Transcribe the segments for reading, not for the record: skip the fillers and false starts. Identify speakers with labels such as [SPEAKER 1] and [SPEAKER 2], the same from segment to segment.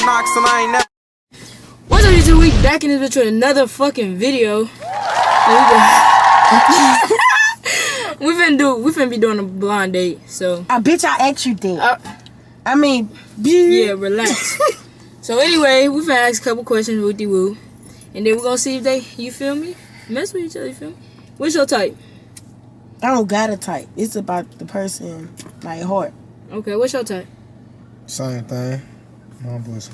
[SPEAKER 1] knocks and I ain't never.
[SPEAKER 2] What's up, YouTube? We back in this bitch with another fucking video. We finna be doing a blind date, so.
[SPEAKER 3] Bitch, I asked you that.
[SPEAKER 2] Yeah, relax. So anyway, we finna ask a couple questions with the woo, and then we're gonna see if they, you feel me, mess with each other. You feel me? What's your type?
[SPEAKER 3] I don't got a type. It's about the person, like heart.
[SPEAKER 2] Okay, what's your type?
[SPEAKER 4] Same thing. No, I'm bullshit.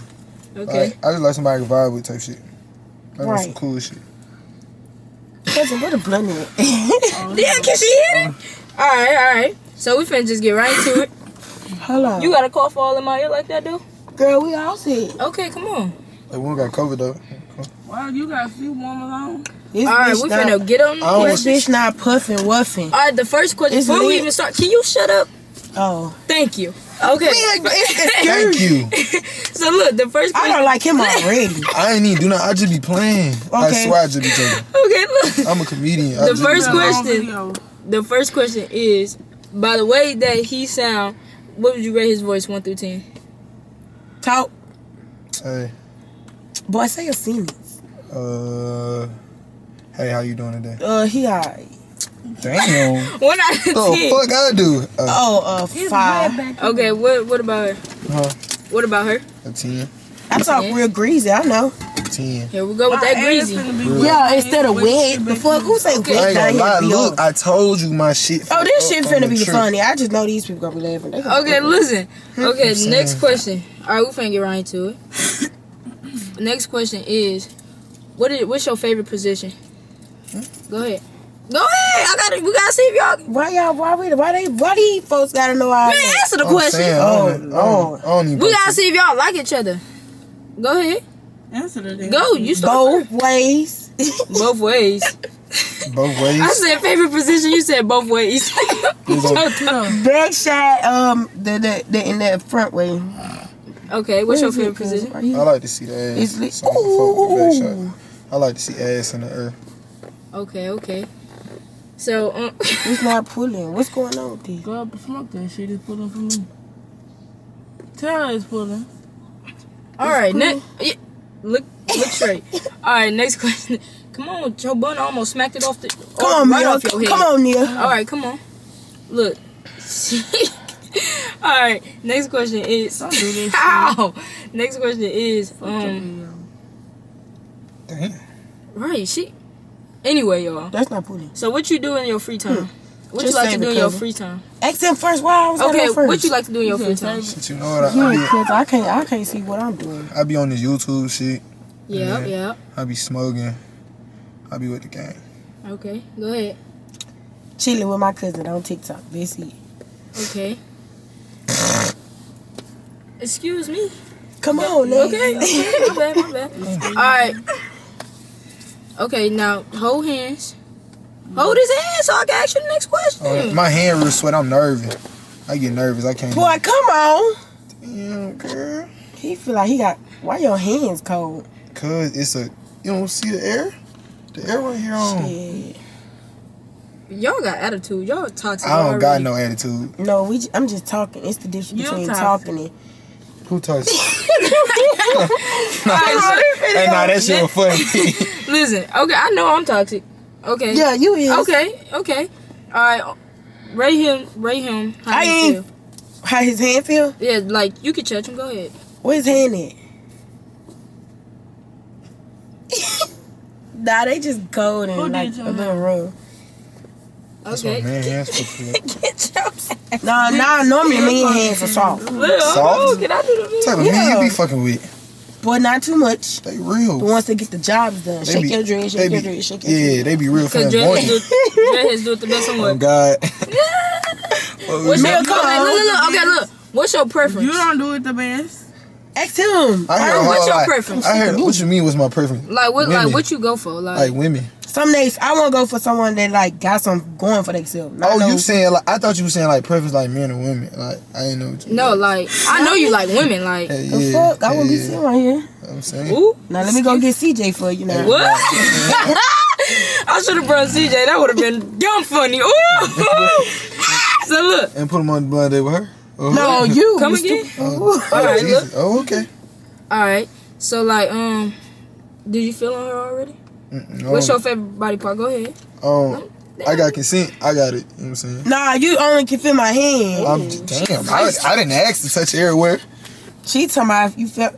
[SPEAKER 2] Okay.
[SPEAKER 4] I just like somebody I can vibe with type shit. I like some
[SPEAKER 3] Right.
[SPEAKER 4] cool shit.
[SPEAKER 3] Cousin, what a blunt at?
[SPEAKER 2] Yeah, can she hear it? Alright. So we finna just get right into it.
[SPEAKER 3] Hold on.
[SPEAKER 2] You got a cough all in my ear like that, though?
[SPEAKER 3] Girl, we all said.
[SPEAKER 2] Okay, come on.
[SPEAKER 4] Like, we don't got COVID though.
[SPEAKER 5] Wow, you got a few women on.
[SPEAKER 2] Alright, we finna get on the
[SPEAKER 4] Oh,
[SPEAKER 3] This
[SPEAKER 2] questions.
[SPEAKER 3] bitch not puffing, wuffing.
[SPEAKER 2] Alright, the first question,
[SPEAKER 3] It's
[SPEAKER 2] before we
[SPEAKER 3] lit.
[SPEAKER 2] even start, can you shut up?
[SPEAKER 3] Oh.
[SPEAKER 2] Thank you. Okay.
[SPEAKER 4] Thank you.
[SPEAKER 2] So look, the first
[SPEAKER 3] I
[SPEAKER 2] question.
[SPEAKER 3] don't like him already.
[SPEAKER 4] I ain't even do nothing. I just be playing. I
[SPEAKER 3] Okay.
[SPEAKER 4] swear I just be joking.
[SPEAKER 2] Okay, look.
[SPEAKER 4] I'm a comedian.
[SPEAKER 2] The first
[SPEAKER 5] Long
[SPEAKER 2] question.
[SPEAKER 5] video.
[SPEAKER 2] The first question is, by the way that he sound, what would you rate his voice 1 through 10?
[SPEAKER 3] Talk.
[SPEAKER 4] Hey.
[SPEAKER 3] Boy, say a sentence.
[SPEAKER 4] Hey, how you doing today?
[SPEAKER 3] He alright.
[SPEAKER 4] Damn.
[SPEAKER 2] 1 out of 10.
[SPEAKER 4] Oh, fuck I do.
[SPEAKER 3] 5.
[SPEAKER 2] Okay, what about her?
[SPEAKER 4] Huh?
[SPEAKER 2] What about her?
[SPEAKER 4] A 10.
[SPEAKER 3] I talk real greasy, I know.
[SPEAKER 4] 10.
[SPEAKER 2] Here we go with that greasy.
[SPEAKER 3] Yeah, instead of wet. The fuck, who say
[SPEAKER 4] I
[SPEAKER 3] wet?
[SPEAKER 4] ain't
[SPEAKER 3] Down
[SPEAKER 4] gonna lie.
[SPEAKER 3] here be
[SPEAKER 4] Look,
[SPEAKER 3] up.
[SPEAKER 4] I told you my shit.
[SPEAKER 3] Oh, this shit finna be
[SPEAKER 4] trip.
[SPEAKER 3] funny. I just know these people gonna be laughing. They gonna
[SPEAKER 2] Okay, listen. Okay,
[SPEAKER 4] I'm
[SPEAKER 2] next
[SPEAKER 4] saying.
[SPEAKER 2] question. Alright, we finna get right into it. Next question is, what's your favorite position? Go ahead. Go ahead. We gotta see if y'all.
[SPEAKER 3] Why these folks gotta know how?
[SPEAKER 2] Man, answer the
[SPEAKER 4] I'm
[SPEAKER 2] question.
[SPEAKER 4] saying,
[SPEAKER 3] Oh,
[SPEAKER 4] I don't even.
[SPEAKER 2] We gotta see if y'all like each other. Go ahead.
[SPEAKER 5] Answer the damn.
[SPEAKER 2] Go. You start.
[SPEAKER 3] Both ways.
[SPEAKER 2] Both ways.
[SPEAKER 4] Both ways.
[SPEAKER 2] I said favorite position. You said both ways.
[SPEAKER 3] Back shot, the in that front way.
[SPEAKER 2] Okay, what's your
[SPEAKER 3] Where is
[SPEAKER 2] favorite
[SPEAKER 3] it?
[SPEAKER 2] position?
[SPEAKER 3] Right here.
[SPEAKER 4] I like to see the ass.
[SPEAKER 3] It's lit.
[SPEAKER 4] So I can fuck with the back shot.
[SPEAKER 3] Ooh.
[SPEAKER 4] I like to see ass in the earth.
[SPEAKER 2] Okay. So,
[SPEAKER 3] It's not pulling. What's going on with this?
[SPEAKER 5] Go up and smoke that shit. It's pulling for me. Tell her it's pulling.
[SPEAKER 2] all right, next. Yeah, look straight. All right, next question. Come on, Joe Bun almost smacked it off the.
[SPEAKER 3] Come on,
[SPEAKER 2] right
[SPEAKER 3] Mia.
[SPEAKER 2] off your head.
[SPEAKER 3] Come on, Nia.
[SPEAKER 2] All right, come on. Look. All right, next question is.
[SPEAKER 5] Don't do this shit.
[SPEAKER 2] Ow. Next question is
[SPEAKER 4] Damn.
[SPEAKER 2] right. Anyway, y'all.
[SPEAKER 3] That's not pulling.
[SPEAKER 2] So what you do in your free time? What
[SPEAKER 3] Just
[SPEAKER 2] you like to
[SPEAKER 3] saying
[SPEAKER 2] do in
[SPEAKER 3] the
[SPEAKER 2] your
[SPEAKER 3] cover.
[SPEAKER 2] free time?
[SPEAKER 3] Ask him first. Why I was
[SPEAKER 2] Okay,
[SPEAKER 3] first?
[SPEAKER 2] what you like to do in your free time?
[SPEAKER 4] Shit, you know what?
[SPEAKER 3] Yeah, cause I can't see what I'm doing.
[SPEAKER 4] I be on this YouTube shit.
[SPEAKER 2] Yeah.
[SPEAKER 4] I be smoking. I be with the gang.
[SPEAKER 2] Okay, go ahead.
[SPEAKER 3] Chilling with my cousin on TikTok. That's it.
[SPEAKER 2] Okay. Excuse me.
[SPEAKER 3] Come on, Nia.
[SPEAKER 2] Okay. My bad. All right. Okay, now hold hands. Hold his hand so I can ask you the next question.
[SPEAKER 4] My hand real sweat. I'm nervous. I get nervous. I can't.
[SPEAKER 3] Boy, come on.
[SPEAKER 4] Damn, girl.
[SPEAKER 3] He feel like he got. Why your hands cold?
[SPEAKER 4] Cause it's a. You don't see the air? The air right here on.
[SPEAKER 3] Shit.
[SPEAKER 2] Y'all got attitude. Y'all toxic.
[SPEAKER 4] I don't got
[SPEAKER 2] already.
[SPEAKER 4] no attitude.
[SPEAKER 3] No, I'm just talking. It's the difference
[SPEAKER 5] You
[SPEAKER 3] between
[SPEAKER 5] toxic.
[SPEAKER 3] talking and.
[SPEAKER 4] Who touched?
[SPEAKER 2] All right,
[SPEAKER 4] Hey, nah, that shit was funny.
[SPEAKER 2] so, listen. Okay, I know I'm toxic. Okay.
[SPEAKER 3] Yeah, you is.
[SPEAKER 2] Okay. All right. Rate him. How
[SPEAKER 3] I
[SPEAKER 2] you
[SPEAKER 3] ain't.
[SPEAKER 2] feel?
[SPEAKER 3] How his hand feel?
[SPEAKER 2] Yeah, like you can judge him. Go ahead.
[SPEAKER 3] Where his hand at? Nah, they just cold
[SPEAKER 5] Who
[SPEAKER 3] and like
[SPEAKER 5] did
[SPEAKER 3] a
[SPEAKER 5] your
[SPEAKER 3] little rough.
[SPEAKER 4] That's what
[SPEAKER 2] Okay.
[SPEAKER 4] man hands for.
[SPEAKER 3] Nah, normally me hands are soft.
[SPEAKER 4] Soft?
[SPEAKER 2] Can I do the
[SPEAKER 4] What type of
[SPEAKER 3] Yeah.
[SPEAKER 4] man you be fucking with?
[SPEAKER 3] Boy, not too much.
[SPEAKER 4] They real.
[SPEAKER 3] The ones that get the jobs done.
[SPEAKER 4] They
[SPEAKER 3] Shake
[SPEAKER 4] be-
[SPEAKER 3] your dress,
[SPEAKER 4] they
[SPEAKER 3] shake your
[SPEAKER 4] be-
[SPEAKER 3] dress, shake your
[SPEAKER 4] Yeah,
[SPEAKER 3] dress.
[SPEAKER 4] they be real
[SPEAKER 2] Because
[SPEAKER 4] flamboyant.
[SPEAKER 2] dreadheads do it the best on
[SPEAKER 4] Oh
[SPEAKER 2] what?
[SPEAKER 4] God.
[SPEAKER 2] What's your,
[SPEAKER 3] Milk, come on.
[SPEAKER 2] look. Okay, look. What's your preference?
[SPEAKER 5] You don't do it the best.
[SPEAKER 3] Ask him.
[SPEAKER 4] I heard,
[SPEAKER 2] What's your
[SPEAKER 4] like,
[SPEAKER 2] preference?
[SPEAKER 4] I heard. What you mean? What's my preference?
[SPEAKER 2] Like what?
[SPEAKER 4] Women.
[SPEAKER 2] Like what you go for?
[SPEAKER 4] Like women.
[SPEAKER 3] Some days I want to go for someone that like got some going for themselves.
[SPEAKER 4] Oh, you saying like? I thought you were saying like preference like men or women. Like I didn't know. What you
[SPEAKER 2] No,
[SPEAKER 4] meant.
[SPEAKER 2] like I know you like women. Like
[SPEAKER 4] Hey,
[SPEAKER 3] The
[SPEAKER 4] yeah,
[SPEAKER 3] fuck? I wouldn't be sitting right here.
[SPEAKER 4] I'm saying.
[SPEAKER 2] ooh,
[SPEAKER 3] Now let me go get CJ for you now.
[SPEAKER 2] what? I should have brought CJ. That would have been dumb funny. Ooh. So look.
[SPEAKER 4] And put them on the blind date with her. Oh,
[SPEAKER 3] No, you.
[SPEAKER 2] Come
[SPEAKER 3] you
[SPEAKER 2] again?
[SPEAKER 3] stupid.
[SPEAKER 4] Oh,
[SPEAKER 2] All right,
[SPEAKER 4] Jesus. Oh, okay.
[SPEAKER 2] Alright. So, like, did you feel on her already?
[SPEAKER 4] No.
[SPEAKER 2] What's your favorite body part? Go ahead.
[SPEAKER 4] I got consent. I got it. You know what I'm saying?
[SPEAKER 3] Nah, you only can feel my hand.
[SPEAKER 4] Damn. I didn't ask to touch everywhere.
[SPEAKER 3] She talking about if you felt.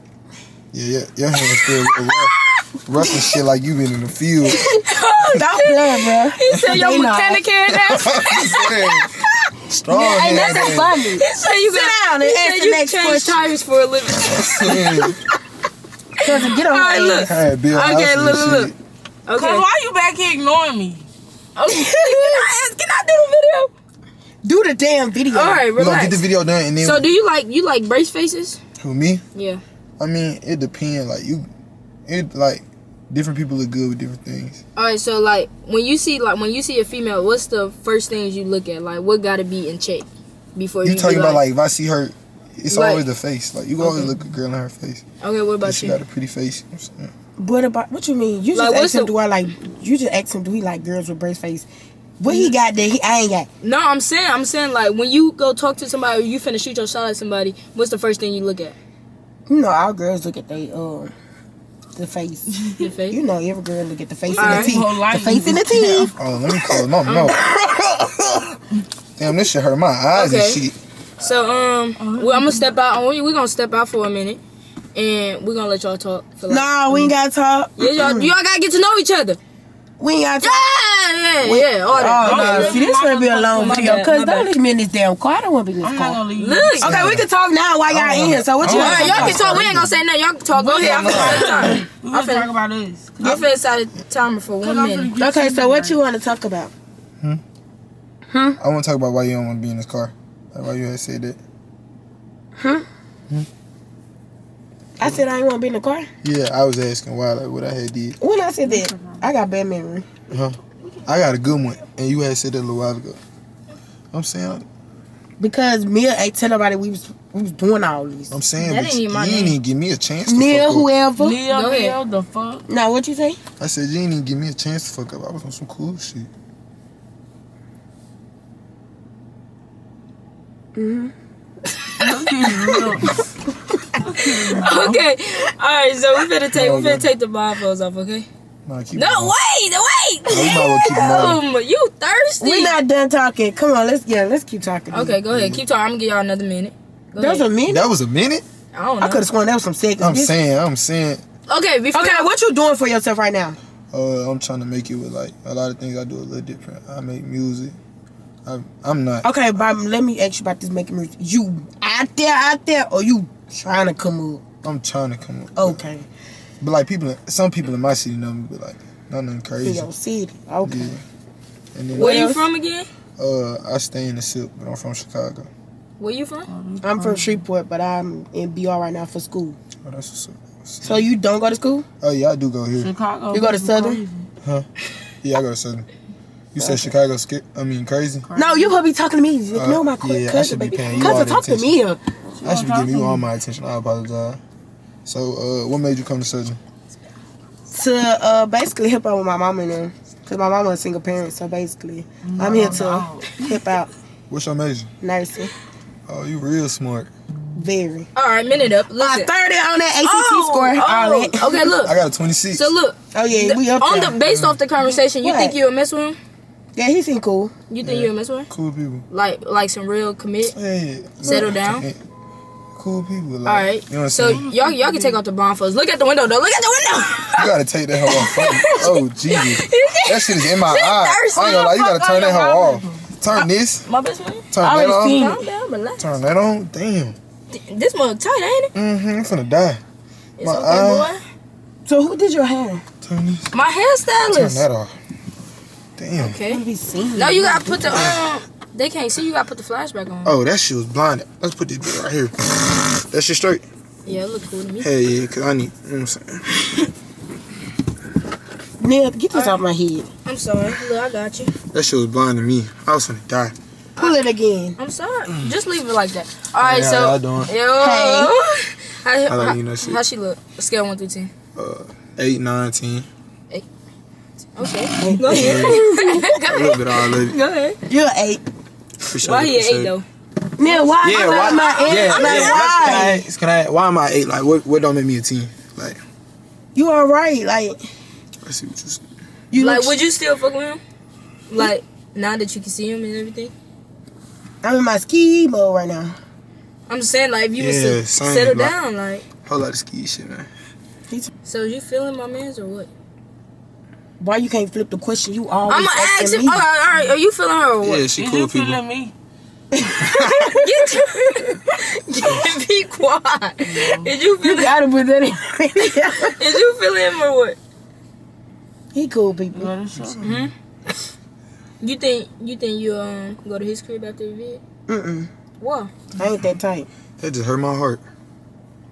[SPEAKER 4] Yeah. Your hands still real rough. Rough and shit like you been in the field.
[SPEAKER 3] Stop playing, bro.
[SPEAKER 2] He said your mechanic hand ass.
[SPEAKER 4] Strong
[SPEAKER 3] Yeah, ain't
[SPEAKER 4] hand.
[SPEAKER 3] nothing funny.
[SPEAKER 2] He said you
[SPEAKER 3] Sit down and ask the next
[SPEAKER 2] change
[SPEAKER 3] question.
[SPEAKER 2] tires for a living.
[SPEAKER 3] Cousin, get on
[SPEAKER 2] Alright,
[SPEAKER 3] my
[SPEAKER 2] look.
[SPEAKER 3] ass.
[SPEAKER 2] Okay, look.
[SPEAKER 5] Cause
[SPEAKER 2] Okay.
[SPEAKER 5] why you back here ignoring me?
[SPEAKER 2] Okay. Can I do the video?
[SPEAKER 3] Do the damn video.
[SPEAKER 2] Alright,
[SPEAKER 4] We're gonna
[SPEAKER 2] relax.
[SPEAKER 4] get the video done and then.
[SPEAKER 2] So do you like brace faces?
[SPEAKER 4] Who, me?
[SPEAKER 2] Yeah.
[SPEAKER 4] I mean, it depends. Like different people look good with different things.
[SPEAKER 2] Alright, so like when you see a female, what's the first things you look at? Like what gotta be in check before you
[SPEAKER 4] talking
[SPEAKER 2] be
[SPEAKER 4] about like if I see her, it's
[SPEAKER 2] Like-
[SPEAKER 4] always the face. Like you can always look a girl in her face.
[SPEAKER 2] Okay, what about
[SPEAKER 4] She
[SPEAKER 2] you?
[SPEAKER 4] got a pretty face. You know what I'm saying?
[SPEAKER 3] What you mean? You
[SPEAKER 2] Like,
[SPEAKER 3] just
[SPEAKER 2] what's
[SPEAKER 3] asked him,
[SPEAKER 2] the-
[SPEAKER 3] you just asked him, do he like girls with brace face? What he got that I ain't got?
[SPEAKER 2] No, I'm saying like when you go talk to somebody or you finna shoot your shot at somebody, what's the first thing you look at?
[SPEAKER 3] You know, all girls look at the face.
[SPEAKER 2] Your face?
[SPEAKER 3] You know, every girl look at the face
[SPEAKER 2] Alright.
[SPEAKER 3] and the teeth.
[SPEAKER 5] Whole life
[SPEAKER 3] The face and the teeth.
[SPEAKER 4] Oh, let me close my mouth. Damn, this shit hurt my eyes
[SPEAKER 2] Okay.
[SPEAKER 4] and shit.
[SPEAKER 2] So I'm gonna step out. We're gonna step out for a minute, and we're gonna let y'all talk. For like,
[SPEAKER 3] Nah, we ain't gotta talk.
[SPEAKER 2] yeah, y'all gotta get to know each other.
[SPEAKER 3] We ain't gotta talk.
[SPEAKER 2] Yeah. All that.
[SPEAKER 3] Oh, no. See, this gonna be a long
[SPEAKER 2] My
[SPEAKER 3] video.
[SPEAKER 2] bad,
[SPEAKER 3] Cause
[SPEAKER 2] my
[SPEAKER 3] don't
[SPEAKER 2] bad.
[SPEAKER 3] leave me in this damn car. I don't wanna be in this
[SPEAKER 5] I'm not
[SPEAKER 3] car.
[SPEAKER 5] gonna leave you.
[SPEAKER 2] Look.
[SPEAKER 3] Okay, we can talk now while y'all in here. So what you
[SPEAKER 2] All
[SPEAKER 3] want
[SPEAKER 2] right,
[SPEAKER 3] to
[SPEAKER 2] y'all
[SPEAKER 3] talk
[SPEAKER 2] can talk. We ain't gonna say nothing. Y'all can talk. Go ahead. I'm finna
[SPEAKER 5] We gonna talk about this.
[SPEAKER 2] I'm finna set a timer for 1 minute.
[SPEAKER 3] Okay, so what you want to talk about?
[SPEAKER 4] I want to talk about why you don't want to be in this car. Like why you had said that.
[SPEAKER 3] I said I ain't want to be in the car.
[SPEAKER 4] Yeah, I was asking why, like what I had did.
[SPEAKER 3] When I said that, I got bad memory.
[SPEAKER 4] I got a good one, and you had said that a little while ago. I'm saying,
[SPEAKER 3] Because Mia ain't tell nobody we was doing all these.
[SPEAKER 4] I'm saying,
[SPEAKER 2] That
[SPEAKER 4] but
[SPEAKER 2] ain't
[SPEAKER 4] you
[SPEAKER 2] even my
[SPEAKER 4] didn't
[SPEAKER 2] name.
[SPEAKER 4] even give me a chance to
[SPEAKER 3] Mia,
[SPEAKER 4] fuck up.
[SPEAKER 3] whoever.
[SPEAKER 5] Leo,
[SPEAKER 2] Go ahead.
[SPEAKER 5] Leo, the fuck?
[SPEAKER 3] Now what you say?
[SPEAKER 4] I said you didn't even give me a chance to fuck up. I was on some cool shit.
[SPEAKER 2] Okay. All right. So we finna take the blindfolds off. Okay.
[SPEAKER 4] Nah, keep
[SPEAKER 2] No,
[SPEAKER 4] it going.
[SPEAKER 2] wait.
[SPEAKER 4] No, you might well keep it going.
[SPEAKER 2] You thirsty?
[SPEAKER 3] We not done talking. Come on, let's keep talking.
[SPEAKER 2] Okay, go ahead. Keep talking. I'm gonna give y'all another minute. Go
[SPEAKER 3] That was
[SPEAKER 2] ahead.
[SPEAKER 3] a minute.
[SPEAKER 4] That was a minute?
[SPEAKER 2] I don't know.
[SPEAKER 3] I could have sworn that was some seconds.
[SPEAKER 4] I'm
[SPEAKER 3] bitch.
[SPEAKER 4] saying.
[SPEAKER 2] Okay, before
[SPEAKER 3] Okay, what you doing for yourself right now?
[SPEAKER 4] I'm trying to make it with like a lot of things I do a little different. I make music. I'm not.
[SPEAKER 3] Okay, Bob, let me ask you about this making music. You out there, or you trying to come up?
[SPEAKER 4] I'm trying to come up.
[SPEAKER 3] Okay.
[SPEAKER 4] But like some people in my city know me, but like nothing
[SPEAKER 3] In
[SPEAKER 4] crazy.
[SPEAKER 3] your city. Okay.
[SPEAKER 4] Yeah. And then
[SPEAKER 2] where you
[SPEAKER 3] else?
[SPEAKER 2] from again?
[SPEAKER 4] I stay in the SIP, but I'm from Chicago.
[SPEAKER 2] Where you from?
[SPEAKER 3] I'm from Shreveport, but I'm in BR right now for school.
[SPEAKER 4] Oh, that's what's up.
[SPEAKER 3] So you don't go to school?
[SPEAKER 4] Oh yeah, I do go here.
[SPEAKER 5] Chicago.
[SPEAKER 3] You go to Southern?
[SPEAKER 4] Yeah, I go to Southern. You said Chicago crazy?
[SPEAKER 3] No, you gonna be talking to me. No, my
[SPEAKER 4] yeah, I
[SPEAKER 3] cousin,
[SPEAKER 4] should be
[SPEAKER 3] baby.
[SPEAKER 4] paying you all
[SPEAKER 3] Cousin,
[SPEAKER 4] the
[SPEAKER 3] talk to
[SPEAKER 4] attention.
[SPEAKER 3] me.
[SPEAKER 4] I should be giving you all my attention. I apologize. So, what made you come to Southern?
[SPEAKER 3] To basically help out with my mama and them. Because my mama is a single parent, so basically I'm here to help out
[SPEAKER 4] What's your major?
[SPEAKER 3] nursing.
[SPEAKER 4] Oh, you real smart.
[SPEAKER 3] Very.
[SPEAKER 2] All right, minute up. Listen.
[SPEAKER 3] 30 on that ACT score. All that.
[SPEAKER 2] Okay, look.
[SPEAKER 4] I got a 26.
[SPEAKER 2] So look.
[SPEAKER 3] Oh yeah, we up there.
[SPEAKER 2] Based off the conversation, you
[SPEAKER 3] What?
[SPEAKER 2] think you'll mess with him?
[SPEAKER 3] Yeah, he seem cool.
[SPEAKER 2] You think you'll mess with him?
[SPEAKER 4] Cool people.
[SPEAKER 2] Like some real commit,
[SPEAKER 4] Hey,
[SPEAKER 2] settle down.
[SPEAKER 4] hey, cool people. Like,
[SPEAKER 2] All right.
[SPEAKER 4] You know what I'm
[SPEAKER 2] So
[SPEAKER 4] saying?
[SPEAKER 2] y'all can take off the blindfolds. Look at the window though. Look at the window.
[SPEAKER 4] You gotta take that hoe off. Oh, Jesus. That shit is in my eye.
[SPEAKER 2] thirsty.
[SPEAKER 4] I ain't gonna lie, you gotta turn that hoe off. Turn this.
[SPEAKER 2] My best friend.
[SPEAKER 4] Turn
[SPEAKER 3] I
[SPEAKER 4] that
[SPEAKER 3] already seen
[SPEAKER 4] on.
[SPEAKER 2] Calm down, relax.
[SPEAKER 4] Turn that on. Damn.
[SPEAKER 2] This mug tight, ain't it?
[SPEAKER 4] I'm finna die.
[SPEAKER 2] It's
[SPEAKER 4] My
[SPEAKER 2] okay,
[SPEAKER 4] eye.
[SPEAKER 2] boy.
[SPEAKER 3] So who did your hair?
[SPEAKER 4] Turn this.
[SPEAKER 2] My
[SPEAKER 4] Turn
[SPEAKER 2] hairstylist.
[SPEAKER 4] that off. Damn.
[SPEAKER 2] Okay.
[SPEAKER 3] Be seen.
[SPEAKER 2] No, you gotta put the they can't see. You gotta put the flashback on.
[SPEAKER 4] Oh, that shit was blinded. Let's put this bit right here. That shit straight.
[SPEAKER 2] Yeah, it look cool to me.
[SPEAKER 4] Hell yeah, cause I need, you know what I'm saying?
[SPEAKER 3] Neil, get this off my head.
[SPEAKER 2] I'm sorry. Look, I got you.
[SPEAKER 4] That shit was blinding me. I was finna die.
[SPEAKER 3] Pull it again.
[SPEAKER 2] I'm sorry. Just leave it like that. All right,
[SPEAKER 4] Hey,
[SPEAKER 2] so
[SPEAKER 4] how y'all doing?
[SPEAKER 2] yo,
[SPEAKER 3] Hey.
[SPEAKER 2] how,
[SPEAKER 4] like you know shit.
[SPEAKER 2] how she look? A scale 1 through 10.
[SPEAKER 4] 8, 9, 10.
[SPEAKER 2] Okay, go ahead.
[SPEAKER 4] A little bit all of it.
[SPEAKER 2] Go ahead.
[SPEAKER 3] You're 8.
[SPEAKER 4] For sure,
[SPEAKER 2] Why he
[SPEAKER 4] for
[SPEAKER 2] at 8
[SPEAKER 4] sure.
[SPEAKER 2] though?
[SPEAKER 3] Yeah, why?
[SPEAKER 4] Yeah,
[SPEAKER 3] why am I 8?
[SPEAKER 4] Yeah,
[SPEAKER 3] Like,
[SPEAKER 4] yeah.
[SPEAKER 3] why?
[SPEAKER 4] Can I? Why am I 8? Like, what don't make me a 10? Like,
[SPEAKER 3] You alright? Like,
[SPEAKER 4] I see what you're saying.
[SPEAKER 3] you
[SPEAKER 2] Like,
[SPEAKER 3] look,
[SPEAKER 2] would you still fuck with him? Like, now that you can see him and everything?
[SPEAKER 3] I'm in my ski mode right now.
[SPEAKER 2] I'm just saying, like, if you was
[SPEAKER 4] Yeah,
[SPEAKER 2] to
[SPEAKER 4] same,
[SPEAKER 2] settle
[SPEAKER 4] like-
[SPEAKER 2] down, like.
[SPEAKER 4] Whole lot of ski shit, man.
[SPEAKER 2] So, you feeling my mans or what?
[SPEAKER 3] Why you can't flip the question? You always
[SPEAKER 2] I'm gonna ask
[SPEAKER 3] asking
[SPEAKER 2] him.
[SPEAKER 3] me.
[SPEAKER 2] Alright, are you feeling her or what?
[SPEAKER 4] Yeah, she
[SPEAKER 5] Is
[SPEAKER 4] cool
[SPEAKER 5] you
[SPEAKER 4] people.
[SPEAKER 5] feeling me?
[SPEAKER 2] Be quiet. Is you
[SPEAKER 3] You
[SPEAKER 2] feeling?
[SPEAKER 3] gotta put that in.
[SPEAKER 2] Is you feeling him or what?
[SPEAKER 3] He cool people.
[SPEAKER 5] Let it show.
[SPEAKER 2] Hmm. You think you go to his crib after the vid? Why?
[SPEAKER 3] I ain't that type.
[SPEAKER 4] That just hurt my heart.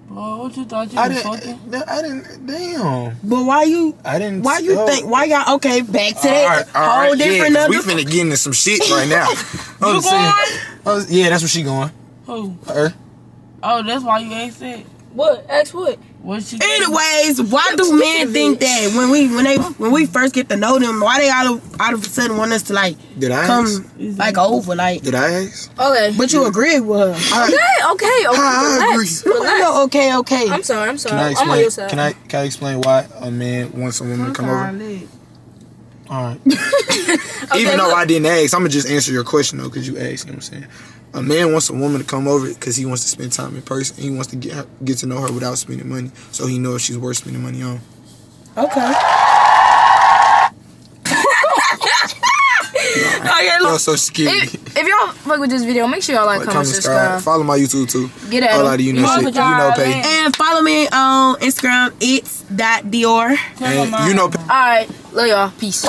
[SPEAKER 5] Boy, what you thought you
[SPEAKER 4] I
[SPEAKER 5] was fucking?
[SPEAKER 4] didn't. Damn.
[SPEAKER 3] But why you?
[SPEAKER 4] I didn't.
[SPEAKER 3] Why you
[SPEAKER 4] oh.
[SPEAKER 3] think? Why y'all? Okay, back to that
[SPEAKER 4] All
[SPEAKER 3] whole
[SPEAKER 4] right,
[SPEAKER 3] different.
[SPEAKER 4] yeah, 'cause we
[SPEAKER 3] Other.
[SPEAKER 4] finna get into some shit right now.
[SPEAKER 5] You going?
[SPEAKER 4] Yeah, that's where she going.
[SPEAKER 5] Who?
[SPEAKER 4] Her.
[SPEAKER 5] Oh, that's why you asked that?
[SPEAKER 2] What? Ask what?
[SPEAKER 5] What she
[SPEAKER 3] Anyways, why do men think that when we first get to know them, why they all of a sudden want us to like
[SPEAKER 4] Did I
[SPEAKER 3] come
[SPEAKER 4] ask?
[SPEAKER 3] like over like?
[SPEAKER 4] Did I ask?
[SPEAKER 2] Okay.
[SPEAKER 3] But you agreed with her.
[SPEAKER 2] Okay.
[SPEAKER 4] I
[SPEAKER 2] Relax.
[SPEAKER 4] agree.
[SPEAKER 2] Relax.
[SPEAKER 3] No, okay.
[SPEAKER 2] I'm sorry.
[SPEAKER 4] Can I
[SPEAKER 2] I'm on
[SPEAKER 4] explain?
[SPEAKER 2] your side.
[SPEAKER 4] Can I explain why a man wants a woman to come over? All right. Even though
[SPEAKER 2] look.
[SPEAKER 4] I didn't ask, I'm gonna just answer your question though, cause you asked. You know what I'm saying? A man wants a woman to come over because he wants to spend time in person. He wants to get to know her without spending money, so he knows she's worth spending money on.
[SPEAKER 3] Okay.
[SPEAKER 2] Okay,
[SPEAKER 4] Y'all
[SPEAKER 2] look.
[SPEAKER 4] so scary.
[SPEAKER 2] If y'all fuck with this video, make sure y'all like, comment, subscribe.
[SPEAKER 4] Follow my YouTube too.
[SPEAKER 2] Get at
[SPEAKER 4] All
[SPEAKER 2] him.
[SPEAKER 4] out of you know
[SPEAKER 2] You
[SPEAKER 4] shit.
[SPEAKER 2] know
[SPEAKER 4] You know Payton.
[SPEAKER 3] And follow me on Instagram. It's.Dior.
[SPEAKER 4] And you know.
[SPEAKER 2] Alright, love y'all. Peace.